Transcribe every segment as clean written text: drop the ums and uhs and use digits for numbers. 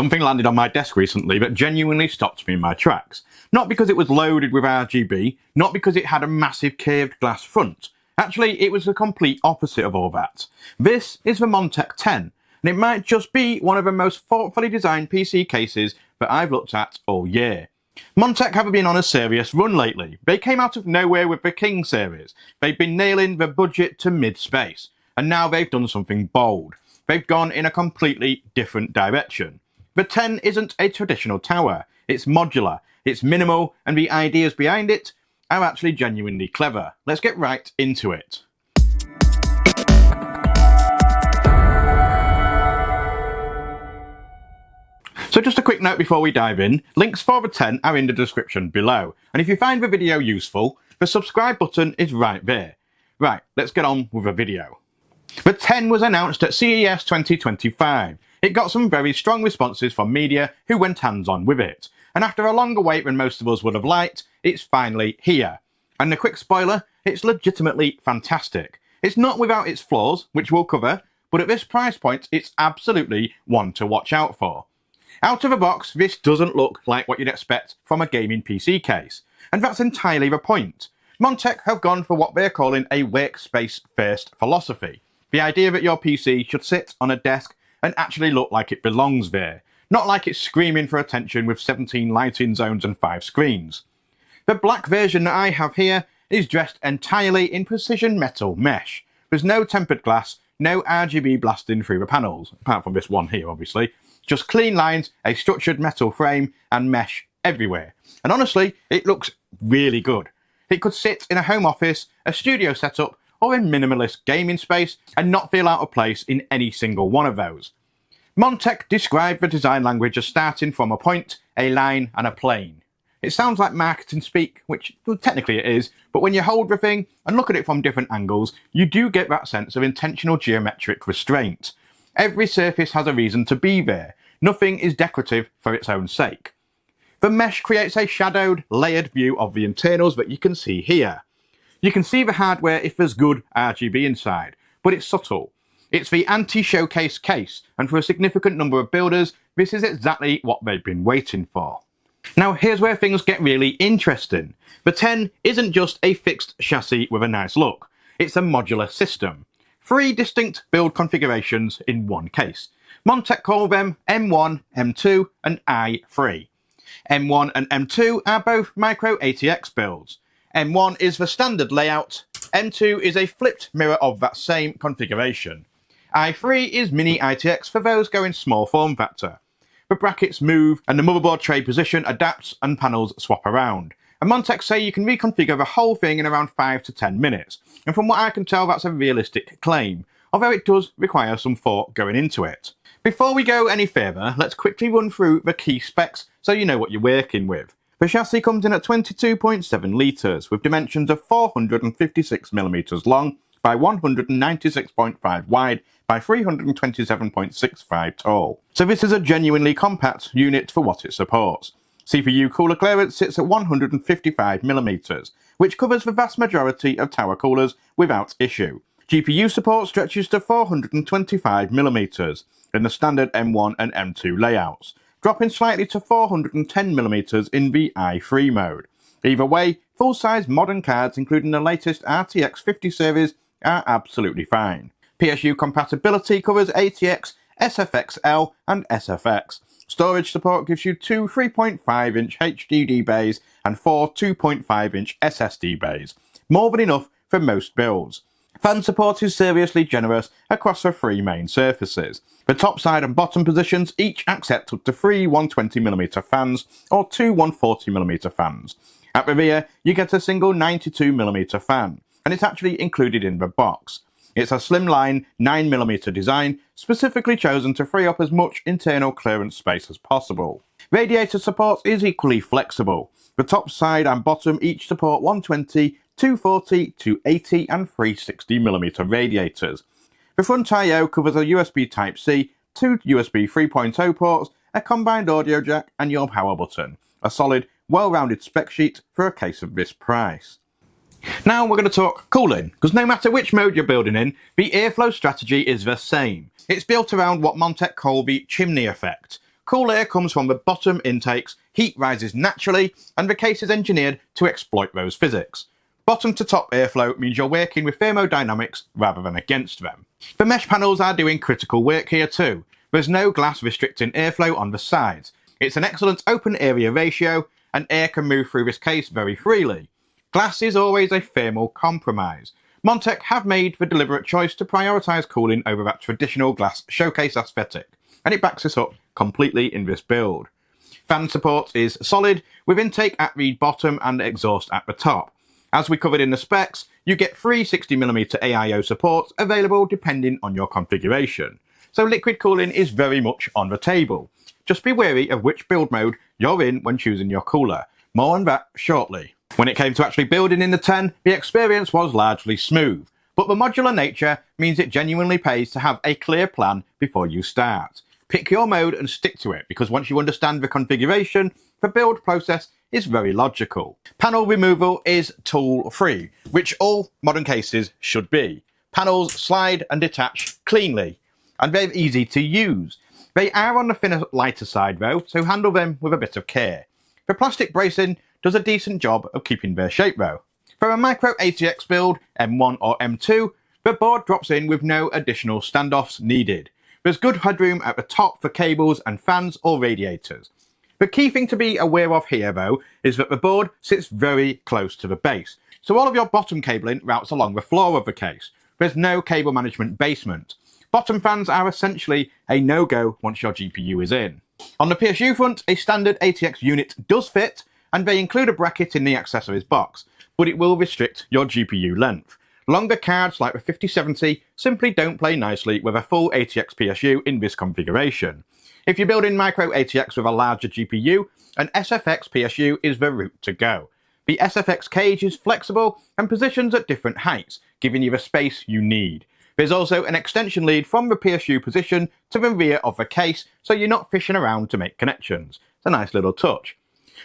Something landed on my desk recently that genuinely stopped me in my tracks. Not because it was loaded with RGB, not because it had a massive curved glass front. Actually, it was the complete opposite of all that. This is the Montech TEN, and it might just be one of the most thoughtfully designed PC cases that I've looked at all year. Montech have been on a serious run lately. They came out of nowhere with the King series. They've been nailing the budget to mid-space, and now they've done something bold. They've gone in a completely different direction. The TEN isn't a traditional tower, it's modular, it's minimal, and the ideas behind it are actually genuinely clever. Let's get right into it. So just a quick note before we dive in, links for the TEN are in the description below, and if you find the video useful, the subscribe button is right there. Right, let's get on with the video. The TEN was announced at CES 2025. It got some very strong responses from media who went hands-on with it, and after a longer wait than most of us would have liked, it's finally here. And a quick spoiler, it's legitimately fantastic. It's not without its flaws, which we'll cover, but at this price point, it's absolutely one to watch out for. Out of the box, this doesn't look like what you'd expect from a gaming PC case, and that's entirely the point. Montech have gone for what they're calling a Workspace-First philosophy. The idea that your PC should sit on a desk and actually look like it belongs there, not like it's screaming for attention with 17 lighting zones and 5 screens. The black version that I have here is dressed entirely in precision metal mesh. There's no tempered glass, no RGB blasting through the panels, apart from this one here obviously, just clean lines, a structured metal frame and mesh everywhere. And honestly, it looks really good. It could sit in a home office, a studio setup, or a minimalist gaming space and not feel out of place in any single one of those. Montech described the design language as starting from a point, a line and a plane. It sounds like marketing speak, which well, technically it is, but when you hold the thing and look at it from different angles, you do get that sense of intentional geometric restraint. Every surface has a reason to be there. Nothing is decorative for its own sake. The mesh creates a shadowed, layered view of the internals that you can see here. You can see the hardware if there's good RGB inside, but it's subtle. It's the anti-showcase case, and for a significant number of builders, this is exactly what they've been waiting for. Now here's where things get really interesting. The TEN isn't just a fixed chassis with a nice look, it's a modular system. 3 distinct build configurations in one case. Montech call them M1, M2 and I3. M1 and M2 are both Micro-ATX builds. M1 is the standard layout, M2 is a flipped mirror of that same configuration. I3 is Mini-ITX for those going small form factor. The brackets move and the motherboard tray position adapts and panels swap around. And Montech say you can reconfigure the whole thing in around 5 to 10 minutes. And from what I can tell, that's a realistic claim, although it does require some thought going into it. Before we go any further, let's quickly run through the key specs so you know what you're working with. The chassis comes in at 22.7 litres with dimensions of 456mm long by 196.5 wide by 327.65 tall. So this is a genuinely compact unit for what it supports. CPU cooler clearance sits at 155mm, which covers the vast majority of tower coolers without issue. GPU support stretches to 425mm in the standard M1 and M2 layouts, dropping slightly to 410mm in the i3 mode. Either way, full-size modern cards including the latest RTX 50 series are absolutely fine. PSU compatibility covers ATX, SFXL and SFX. Storage support gives you 2 3.5-inch HDD bays and 4 2.5-inch SSD bays. More than enough for most builds. Fan support is seriously generous across the 3 main surfaces. The top side and bottom positions each accept up to 3 120mm fans or 2 140mm fans. At the rear, you get a single 92mm fan, and it's actually included in the box. It's a slimline 9mm design, specifically chosen to free up as much internal clearance space as possible. Radiator support is equally flexible. The top side and bottom each support 120, 240, 280 and 360mm radiators. The front I/O covers a USB Type-C, 2 USB 3.0 ports, a combined audio jack and your power button. A solid, well-rounded spec sheet for a case of this price. Now we're going to talk cooling, because no matter which mode you're building in, the airflow strategy is the same. It's built around what Montech call the chimney effect. Cool air comes from the bottom intakes, heat rises naturally, and the case is engineered to exploit those physics. Bottom to top airflow means you're working with thermodynamics rather than against them. The mesh panels are doing critical work here too. There's no glass restricting airflow on the sides. It's an excellent open area ratio, and air can move through this case very freely. Glass is always a thermal compromise. Montech have made the deliberate choice to prioritise cooling over that traditional glass showcase aesthetic, and it backs this up completely in this build. Fan support is solid, with intake at the bottom and exhaust at the top. As we covered in the specs, you get 3 60mm AIO supports available depending on your configuration, so liquid cooling is very much on the table. Just be wary of which build mode you're in when choosing your cooler. More on that shortly. When it came to actually building in the 10, the experience was largely smooth, but the modular nature means it genuinely pays to have a clear plan before you start. Pick your mode and stick to it, because once you understand the configuration, the build process is very logical. Panel removal is tool-free, which all modern cases should be. Panels slide and detach cleanly, and they're easy to use. They are on the thinner, lighter side though, so handle them with a bit of care. The plastic bracing does a decent job of keeping their shape though. For a Micro-ATX build, M1 or M2, the board drops in with no additional standoffs needed. There's good headroom at the top for cables and fans or radiators. The key thing to be aware of here though is that the board sits very close to the base, so all of your bottom cabling routes along the floor of the case. There's no cable management basement. Bottom fans are essentially a no-go once your GPU is in. On the PSU front, a standard ATX unit does fit, and they include a bracket in the accessories box, but it will restrict your GPU length. Longer cards like the 5070 simply don't play nicely with a full ATX PSU in this configuration. If you're building Micro-ATX with a larger GPU, an SFX PSU is the route to go. The SFX cage is flexible and positions at different heights, giving you the space you need. There's also an extension lead from the PSU position to the rear of the case, so you're not fishing around to make connections. It's a nice little touch.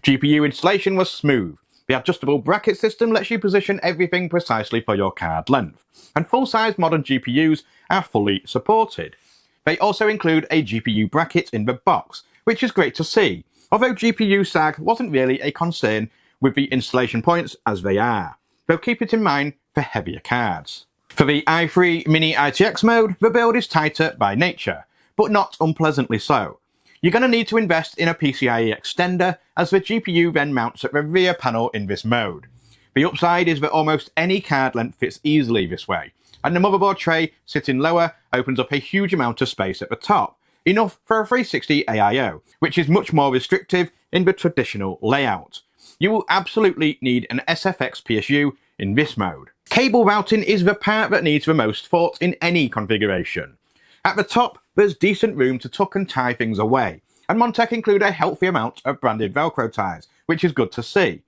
GPU installation was smooth. The adjustable bracket system lets you position everything precisely for your card length, and full-size modern GPUs are fully supported. They also include a GPU bracket in the box, which is great to see, although GPU sag wasn't really a concern with the installation points as they are, though keep it in mind for heavier cards. For the i3 Mini-ITX mode, the build is tighter by nature, but not unpleasantly so. You're going to need to invest in a PCIe extender, as the GPU then mounts at the rear panel in this mode. The upside is that almost any card length fits easily this way, and the motherboard tray sitting lower opens up a huge amount of space at the top, enough for a 360 AIO, which is much more restrictive in the traditional layout. You will absolutely need an SFX PSU in this mode. Cable routing is the part that needs the most thought in any configuration. At the top, there's decent room to tuck and tie things away, and Montech include a healthy amount of branded Velcro ties, which is good to see.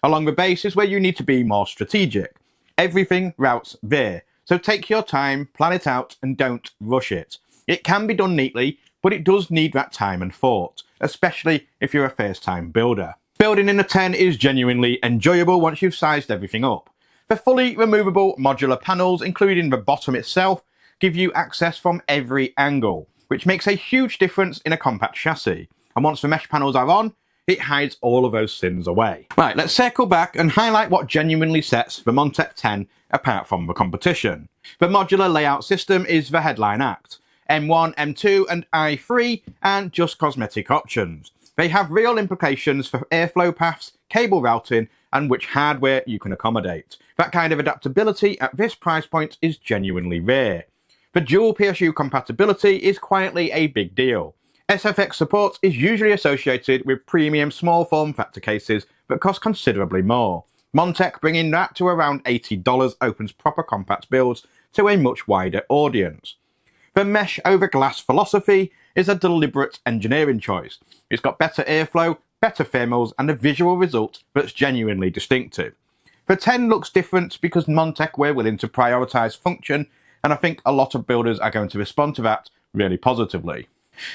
Along the base is where you need to be more strategic. Everything routes there, so take your time, plan it out, and don't rush it. It can be done neatly, but it does need that time and thought, especially if you're a first-time builder. Building in a 10 is genuinely enjoyable once you've sized everything up. The fully removable modular panels, including the bottom itself, give you access from every angle, which makes a huge difference in a compact chassis. And once the mesh panels are on, it hides all of those sins away. Right, let's circle back and highlight what genuinely sets the Montech TEN apart from the competition. The modular layout system is the headline act. M1, M2 and i3 aren't just cosmetic options. They have real implications for airflow paths, cable routing, and which hardware you can accommodate. That kind of adaptability at this price point is genuinely rare. The Dual-PSU compatibility is quietly a big deal. SFX support is usually associated with premium small form factor cases that cost considerably more. Montech bringing that to around $80 opens proper compact builds to a much wider audience. The mesh over glass philosophy is a deliberate engineering choice. It's got better airflow, better thermals, and a visual result that's genuinely distinctive. The 10 looks different because Montech were willing to prioritise function, and I think a lot of builders are going to respond to that really positively.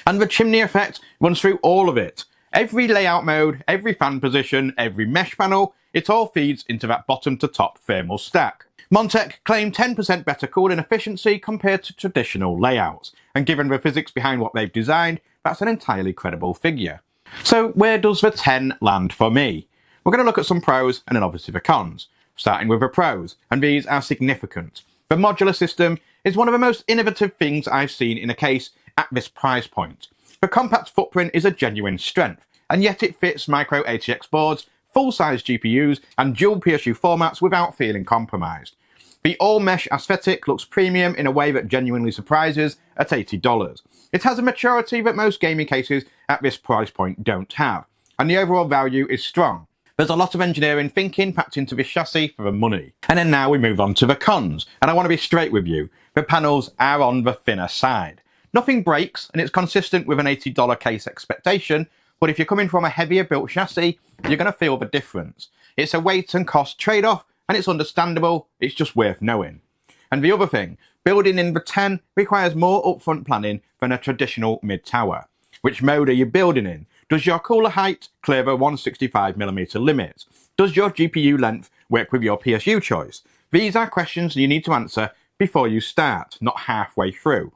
And the chimney effect runs through all of it. Every layout mode, every fan position, every mesh panel, it all feeds into that bottom to top thermal stack. Montech claim 10% better cooling efficiency compared to traditional layouts, and given the physics behind what they've designed, that's an entirely credible figure. So where does the 10 land for me? We're going to look at some pros and then obviously the cons. Starting with the pros, and these are significant. The modular system is one of the most innovative things I've seen in a case at this price point. The compact footprint is a genuine strength, and yet it fits Micro-ATX boards, full-size GPUs and Dual-PSU formats without feeling compromised. The all-mesh aesthetic looks premium in a way that genuinely surprises at $80. It has a maturity that most gaming cases at this price point don't have, and the overall value is strong. There's a lot of engineering thinking packed into this chassis for the money. And then now we move on to the cons, and I want to be straight with you. The panels are on the thinner side. Nothing breaks, and it's consistent with an $80 case expectation, but if you're coming from a heavier built chassis, you're going to feel the difference. It's a weight and cost trade-off, and it's understandable, it's just worth knowing. And the other thing, building in the 10 requires more upfront planning than a traditional mid-tower. Which mode are you building in? Does your cooler height clear the 165mm limit? Does your GPU length work with your PSU choice? These are questions you need to answer before you start, not halfway through.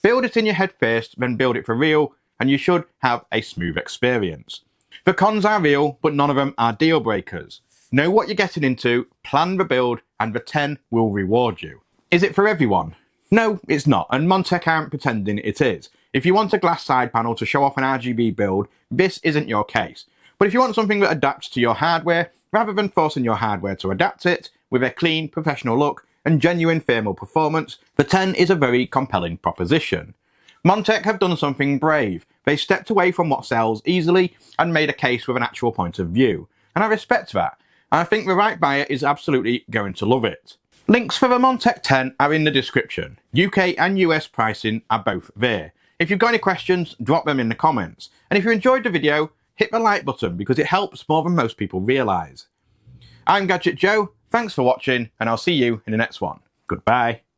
Build it in your head first, then build it for real, and you should have a smooth experience. The cons are real, but none of them are deal breakers. Know what you're getting into, plan the build, and the 10 will reward you. Is it for everyone? No, it's not, and Montech aren't pretending it is. If you want a glass side panel to show off an RGB build, this isn't your case. But if you want something that adapts to your hardware, rather than forcing your hardware to adapt it, with a clean, professional look and genuine thermal performance, the 10 is a very compelling proposition. Montech have done something brave. They stepped away from what sells easily and made a case with an actual point of view. And I respect that. And I think the right buyer is absolutely going to love it. Links for the Montech 10 are in the description. UK and US pricing are both there. If you've got any questions, drop them in the comments. And if you enjoyed the video, hit the like button because it helps more than most people realise. I'm Gadget Joe, thanks for watching, and I'll see you in the next one. Goodbye.